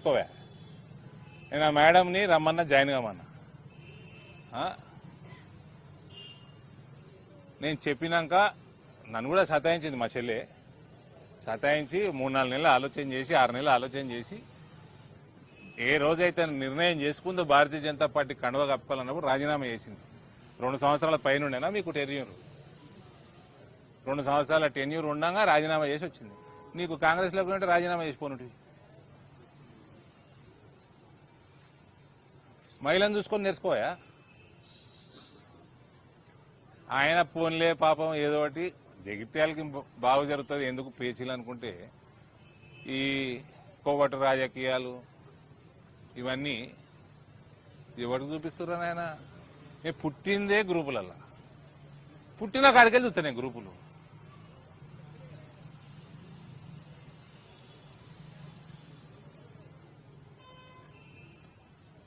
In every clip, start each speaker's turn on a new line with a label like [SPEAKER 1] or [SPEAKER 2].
[SPEAKER 1] నేర్చుకోవా. నేను ఆ మేడంని రమ్మన్నా జాయిన్ కామన్నా. నేను చెప్పినాక నన్ను కూడా సతాయించింది మా చెల్లె. సతాయించి 3-4 నెలలు ఆలోచన చేసి 6 నెలలు ఆలోచన చేసి ఏ రోజైతే నిర్ణయం చేసుకుందో భారతీయ జనతా పార్టీ కండువ కప్పుకోవాలన్నప్పుడు రాజీనామా చేసింది. 2 సంవత్సరాల పైనుండేనా మీకు టెన్యూర్? 2 సంవత్సరాల టెన్యూర్ ఉండగా రాజీనామా చేసి వచ్చింది. నీకు కాంగ్రెస్లోకి ఉంటే రాజీనామా చేసిపోనుంటివి. మహిళను చూసుకొని నేర్చుకోయా. ఆయన ఫోన్లే పాపం ఏదో ఒకటి జగిత్యాలకి బాగు జరుగుతుంది ఎందుకు పేచీలు అనుకుంటే ఈ కోవటు రాజకీయాలు ఇవన్నీ ఎవరికి చూపిస్తున్నారు ఆయన? నేను పుట్టిందే గ్రూపులల్లా, పుట్టిన కాడికెళ్ళి చూస్తాను నేను గ్రూపులు.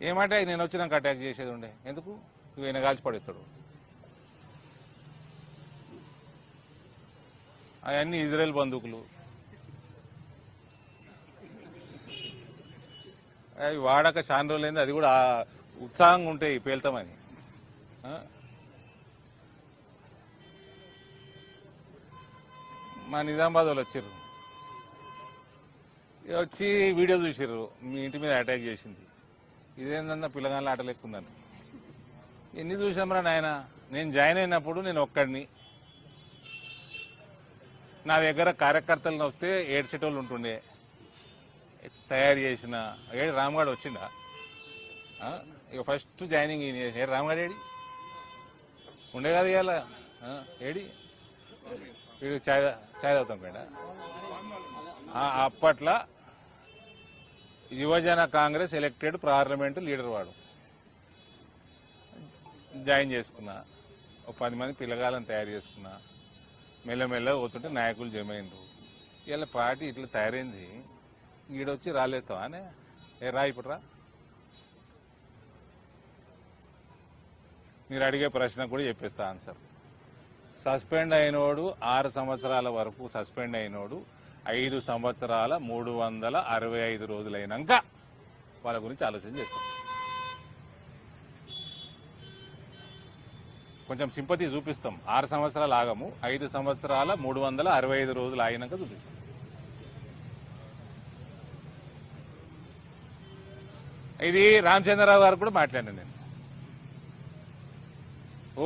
[SPEAKER 1] ఏమంటే నేను వచ్చినాక అటాక్ చేసేది ఉండే ఎందుకు? ఈయన కాల్చి పడేస్తాడు. అవన్నీ ఇజ్రాయెల్ బందూకులు, అవి వాడక చాలా రోజులైంది. అది కూడా ఉత్సాహంగా ఉంటాయి పేల్తామని. మా నిజామాబాద్ వాళ్ళు వచ్చారు, వచ్చి వీడియో చూసారు, మీ ఇంటి మీద అటాక్ చేసింది. ఇదేందన్నా పిల్లగాళ్ళ ఆటలు ఎక్కుందని. ఎన్ని చూసామరా నాయన. నేను జాయిన్ అయినప్పుడు నేను ఒక్కడిని, నా దగ్గర కార్యకర్తలను వస్తే ఏడ్చేటోళ్ళు ఉంటుండే, తయారు చేసిన రామ్గఢ్ వచ్చిండా. ఇక ఫస్ట్ జాయినింగ్ ఈయన రామ్గఢ్ ఏడి ఉండే కదా ఇవాళ ఏడి వీడు చాయ్ తాగుతాం పేడ. అప్పట్లో యువజన కాంగ్రెస్ ఎలక్టెడ్ పార్లమెంటు లీడర్ వాడు. జాయిన్ చేసుకున్నా, ఒక 10 మంది పిల్లగాళ్ళని తయారు చేసుకున్నా. మెల్లమెల్ల పోతుంటే నాయకులు జమైండ్రు. ఇలా పార్టీ ఇట్లా తయారైంది. ఈడొచ్చి రాలేస్తావా అనే రా ఇప్పుడు రా. మీరు అడిగే ప్రశ్న కూడా చెప్పేస్తా ఆన్సర్. సస్పెండ్ అయినోడు 6 సంవత్సరాల వరకు సస్పెండ్ అయినోడు 5 సంవత్సరాల 365 రోజులైనాక వాళ్ళ గురించి ఆలోచన చేస్తాం. కొంచెం సింపతి చూపిస్తాం. 6 సంవత్సరాలు ఆగము, 5 సంవత్సరాల 365 రోజులు ఆగినాక చూపిస్తాం. ఇది రామచంద్రరావు గారు కూడా మాట్లాడాను నేను.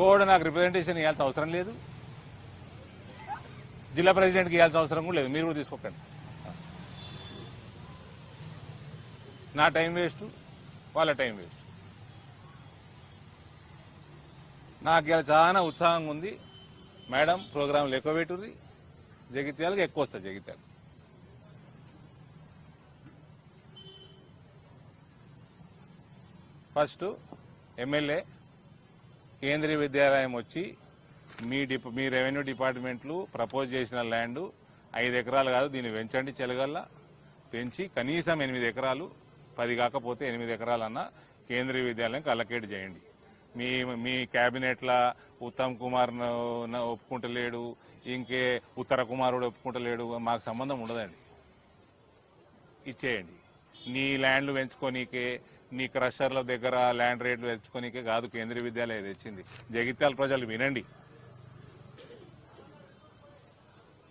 [SPEAKER 1] ఓడు నాకు రిప్రజెంటేషన్ ఇవ్వాల్సిన అవసరం లేదు, జిల్లా ప్రెసిడెంట్కి ఇవ్వాల్సిన అవసరం కూడా లేదు, మీరు కూడా తీసుకోకండి. నా టైం వేస్ట్, వాళ్ళ టైం వేస్ట్. నాకు ఇలా చాలా ఉత్సాహంగా ఉంది. మేడం ప్రోగ్రాంలు ఎక్కువ పెట్టుర్రి, జగిత్యాలకు ఎక్కువ వస్తుంది. జగిత్యాల ఫస్ట్ ఎమ్మెల్యే కేంద్రీయ విద్యాలయం వచ్చి మీ రెవెన్యూ డిపార్ట్మెంట్లు ప్రపోజ్ చేసిన ల్యాండ్ 5 ఎకరాలు కాదు, దీన్ని పెంచండి. చెలగల్లా పెంచి కనీసం 8 ఎకరాలు, 10 కాకపోతే 8 ఎకరాలన్నా కేంద్రీయ విద్యాలయంకి అలకేట్ చేయండి. మీ క్యాబినెట్ల ఉత్తమ్ కుమార్ ఒప్పుకుంటలేడు, ఇంకే ఉత్తర కుమారుడు ఒప్పుకుంటలేడు, మాకు సంబంధం ఉండదండి. ఇచ్చేయండి. నీ ల్యాండ్లు పెంచుకోనీకే, నీ క్రషర్ల దగ్గర ల్యాండ్ రేట్లు పెంచుకోనీకే కాదు కేంద్రీయ విద్యాలయం తెచ్చింది. జగిత్యాల ప్రజలు వినండి,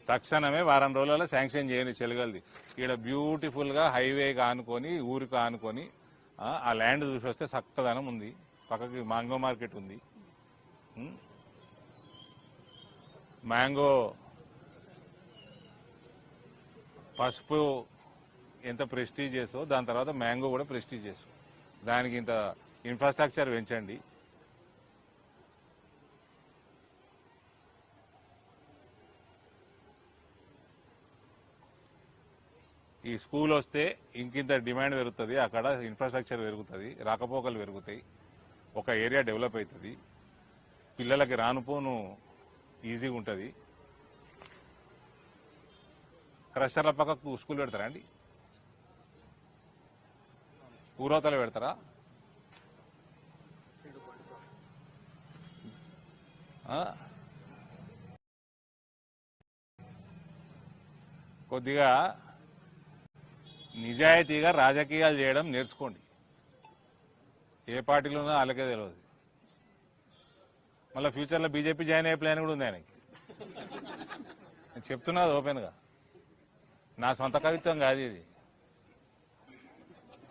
[SPEAKER 1] తక్షణమే వారం రోజులలో శాంక్షన్ చేయని చెలగలది. ఇక్కడ బ్యూటిఫుల్గా హైవేగా ఆనుకొని, ఊరికి ఆనుకొని ఆ ల్యాండ్ చూసి వస్తే చక్కదనం ఉంది. పక్కకి మ్యాంగో మార్కెట్ ఉంది. మ్యాంగో పసుపు ఎంత ప్రెస్టీజియస్, దాని తర్వాత మ్యాంగో కూడా ప్రెస్టీజియస్. దానికి ఇంత ఇన్ఫ్రాస్ట్రక్చర్ పెంచండి. ఈ స్కూల్ వస్తే ఇంకింత డిమాండ్ పెరుగుతుంది, అక్కడ ఇన్ఫ్రాస్ట్రక్చర్ పెరుగుతుంది, రాకపోకలు పెరుగుతాయి, ఒక ఏరియా డెవలప్ అవుతుంది, పిల్లలకి రానుపోను ఈజీగా ఉంటుంది. క్రషర్ల పక్కకు స్కూల్ పెడతారా అండి? ఊరవతల పెడతారా? కొద్దిగా నిజాయితీగా రాజకీయాలు చేయడం నేర్చుకోండి. ఏ పార్టీలోనో వాళ్ళకే తెలియదు. మళ్ళీ ఫ్యూచర్లో బీజేపీ జాయిన్ అయ్యే ప్లాన్ కూడా ఉంది ఆయనకి. నేను చెప్తున్నది ఓపెన్గా, నా సొంత కవిత్వం కాదు ఇది,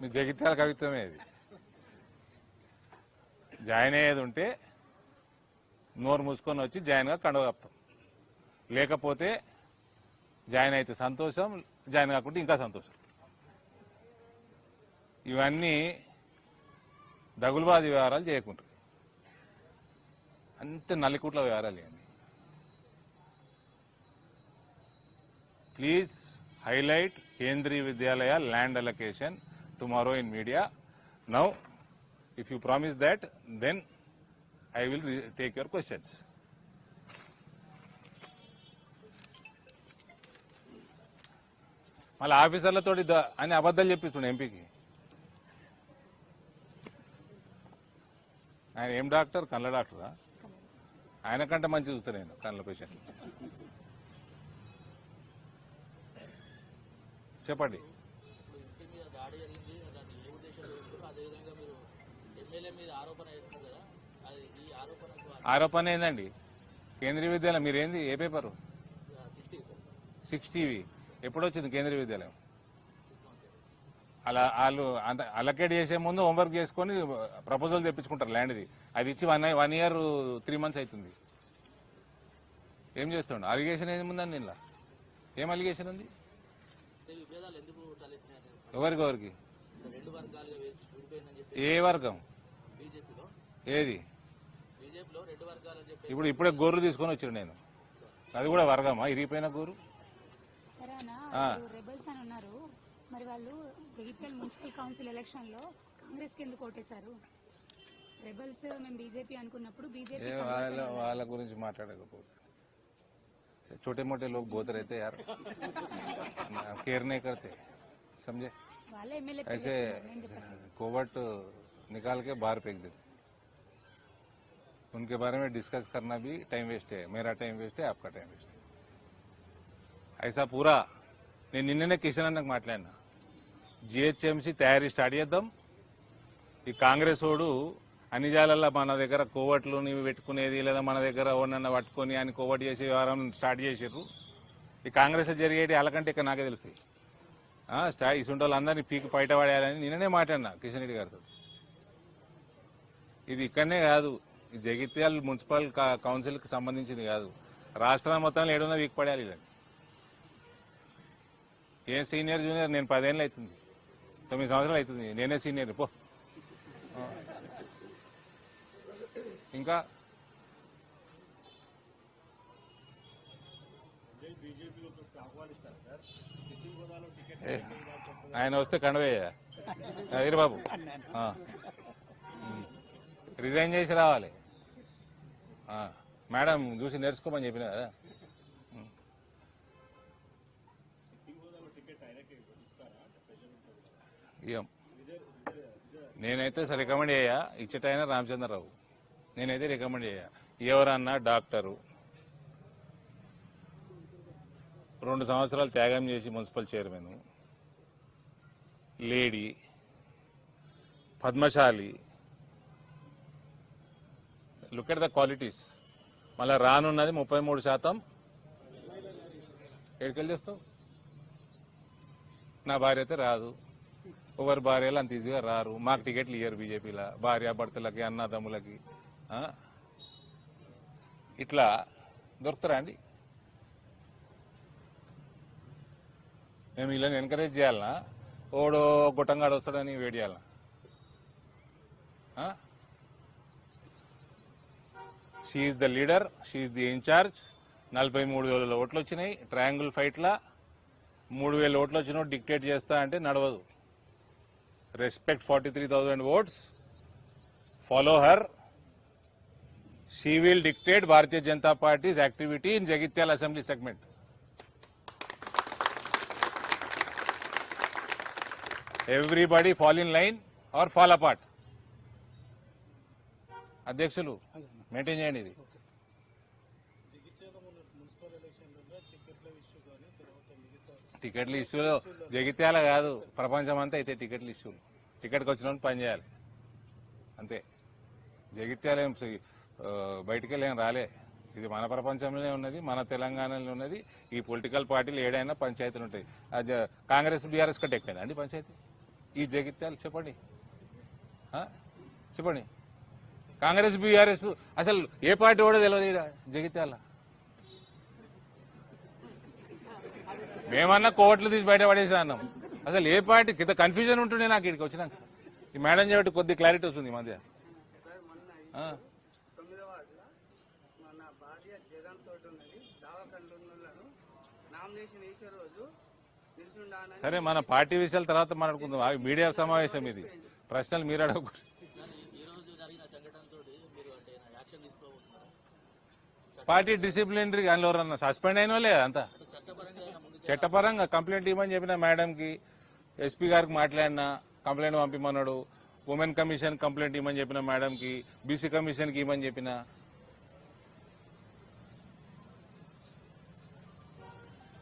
[SPEAKER 1] మీ జగిత్యాల కవిత్వమే ఇది. జాయిన్ అయ్యేది ఉంటే నోరు మూసుకొని వచ్చి జాయిన్గా కండువ కప్తాం, లేకపోతే జాయిన్ అయితే సంతోషం, జాయిన్ కాకుంటే ఇంకా సంతోషం. ఇవన్నీ దగులుబాజీ వ్యవహారాలు చేయకుంటారు, అంతే నల్లికుట్ల వ్యవహారాలు ఇవన్నీ. Please highlight Kendriya Vidyalaya land allocation tomorrow in media. Now, if you promise that, then I will take your questions. మళ్ళీ ఆఫీసర్లతో అని అబద్ధాలు చెప్పిస్తుండే ఎంపీకి. ఆయన ఏం డాక్టర్? కళ్ళ డాక్టరా? ఆయన కంటే మంచి చూస్తాను నేను కళ్ళ పేషెంట్. చెప్పండి. ఆరోపణ ఏందండి? కేంద్రీయ విద్యాలయం మీరేంది? ఏ పేపరు? 6 టీవీ. ఎప్పుడు వచ్చింది కేంద్రీయ విద్యాలయం? అలా వాళ్ళు అలకేట్ చేసే ముందు హోంవర్క్ చేసుకొని ప్రపోజల్ తెప్పించుకుంటారు ల్యాండ్ది. అది ఇచ్చి 1 year 3 months అవుతుంది. ఏం చేస్తుండ? అలిగేషన్ ఏముందండి ఇలా? ఏం అలిగేషన్ ఉంది? ఎవరికి? ఏ వర్గం? ఏది? ఇప్పుడే గోర్రు తీసుకొని వచ్చాడు నేను. అది కూడా వర్గమా? ఇరిగిపోయిన గోరు.
[SPEAKER 2] మరి వాళ్ళు జగిత్యాల మున్సిపల్ కౌన్సిల్ ఎలక్షన్ లో కాంగ్రెస్ కి ఎందుకు ఓటేశారు? రెబల్స్ మేము బీజేపీ అనుకున్నప్పుడు బీజేపీ
[SPEAKER 1] వాళ్ళ గురించి మాట్లాడకపోతే छोटे मोटे लोग बहुत रहते यार, केयर नहीं करते, समझे? ऐसे कोवट निकाल के बाहर फेंक देते. उनके बारे में डिस्कस करना भी टाइम वेस्ट है. मेरा टाइम वेस्ट है, आपका टाइम वेस्ट है. ऐसा पूरा నేను నిన్ననే కిషన్ అన్నకు మాట్లాడినా. జిహెచ్ఎంసీ తయారీ స్టార్ట్ చేద్దాం. ఈ కాంగ్రెస్ వాడు అన్ని జాలల్లో మన దగ్గర కోవట్లు పెట్టుకునేది, లేదా మన దగ్గర ఓనన్న పట్టుకొని అని కోవట్ చేసే వ్యవహారం స్టార్ట్ చేసారు. ఈ కాంగ్రెస్ జరిగేటి వాళ్ళకంటే ఇక్కడ నాకే తెలుస్తాయి. ఇసుంటి వాళ్ళందరినీ పీకి బయట పడేయాలని నిన్ననే మాట్లాడినా కిషన్ రెడ్డి గారితో. ఇది ఇక్కడనే కాదు, ఈ జగిత్యాల మున్సిపల్ కౌన్సిల్కి సంబంధించింది కాదు, రాష్ట్రం మొత్తంలో ఏడున్నా వీక్ పడేయాలి. ఇలా ఏం సీనియర్ జూనియర్? నేను 10 ఏళ్ళు అవుతుంది, 9 సంవత్సరాలు అవుతుంది, నేనే సీనియర్. పో ఇంకా ఆయన వస్తే కండవేయ బాబు రిజైన్ చేసి రావాలి. మేడం చూసి నేర్చుకోమని చెప్పిన కదా. నేనైతే రికమెండ్ చేయ, ఇచ్చటైనా రామచంద్రరావు. నేనైతే రికమెండ్ చేయ. ఎవరన్నా డాక్టరు 2 సంవత్సరాలు త్యాగం చేసి municipal chairman, lady, Padmashali, look at the qualities. మళ్ళీ రానున్నది 33%. ఎక్కడికి చేస్తావు? నా భార్య అయితే రాదు, ఎవరి భార్యలు అంత ఈజీగా రారు. మాకు టికెట్లు ఇయ్యరు బీజేపీలో, భార్యాభర్తలకి, అన్నదమ్ములకి. ఇట్లా దొరుకుతారా అండి? మేము వీళ్ళని ఎంకరేజ్ చేయాలనా? ఓడో గుట్టంగాడు వస్తాడని వెయిట్ చేయాలనా? She the leader, she the incharge. 43,000 ఓట్లు వచ్చినాయి ట్రయాంగిల్ ఫైట్లా. 3,000 ఓట్లు వచ్చినా డిక్టేట్ చేస్తా అంటే నడవదు. Respect 43,000 votes. Follow her. She will dictate Bharatiya Janata Party's activity in Jagitial Assembly segment. Everybody fall in line or fall apart. అధ్యక్షులు maintain చేయండి ఇది. టికెట్ల ఇష్యూలో జగిత్యాల కాదు ప్రపంచం అంతా అయితే టికెట్ల ఇష్యూలు. టికెట్కి వచ్చిన వాళ్ళు పని చేయాలి అంతే. జగిత్యాల ఏం బయటికి ఏం రాలే. ఇది మన ప్రపంచంలోనే ఉన్నది, మన తెలంగాణలో ఉన్నది. ఈ పొలిటికల్ పార్టీలు ఏడైనా పంచాయతీలు ఉంటాయి. కాంగ్రెస్ బీఆర్ఎస్ కంటే ఎక్కువైందా అండి పంచాయతీ ఈ జగిత్యాల? చెప్పండి చెప్పండి. కాంగ్రెస్ బీఆర్ఎస్ అసలు ఏ పార్టీ కూడా తెలియదు ఈడ జగిత్యాల. మేమన్నా కోట్లు తీసి బయట పడేసి అన్నాం. అసలు ఏ పార్టీ ఇంత కన్ఫ్యూజన్ ఉంటుండే నాకు ఇక్కడికి వచ్చినాక. ఈ మేడం చెప్పి కొద్ది క్లారిటీ వస్తుంది ఈ మధ్య. సరే మన పార్టీ విషయాల తర్వాత మాట్లాడుకుందాం. మీడియా సమావేశం ఇది, ప్రశ్నలు మీరు అడగకూడదు. పార్టీ డిసిప్లినరీ అందులో ఎవరన్నా సస్పెండ్ అయిన వాళ్ళే అంతా చట్టపరంగా కంప్లైంట్ ఇవ్వమని చెప్పిన మేడంకి, ఎస్పీ గారికి మాట్లాడినా కంప్లైంట్ పంపిమన్నాడు. ఉమెన్ కమిషన్ కంప్లైంట్ ఇవ్వమని చెప్పిన మేడంకి, బీసీ కమిషన్కి ఇవ్వమని చెప్పిన.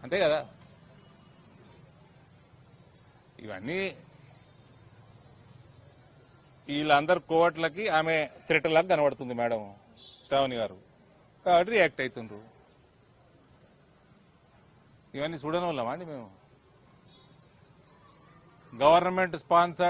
[SPEAKER 1] అంతే కదా. ఇవన్నీ వీళ్ళందరు కోవట్లకి ఆమె త్రెట్టలాగా కనబడుతుంది మేడం శ్రావణి గారు, కాబట్టి రియాక్ట్ అవుతుండ్రు. ఇవన్నీ చూడని వాళ్ళమా అండి మేము? Government sponsored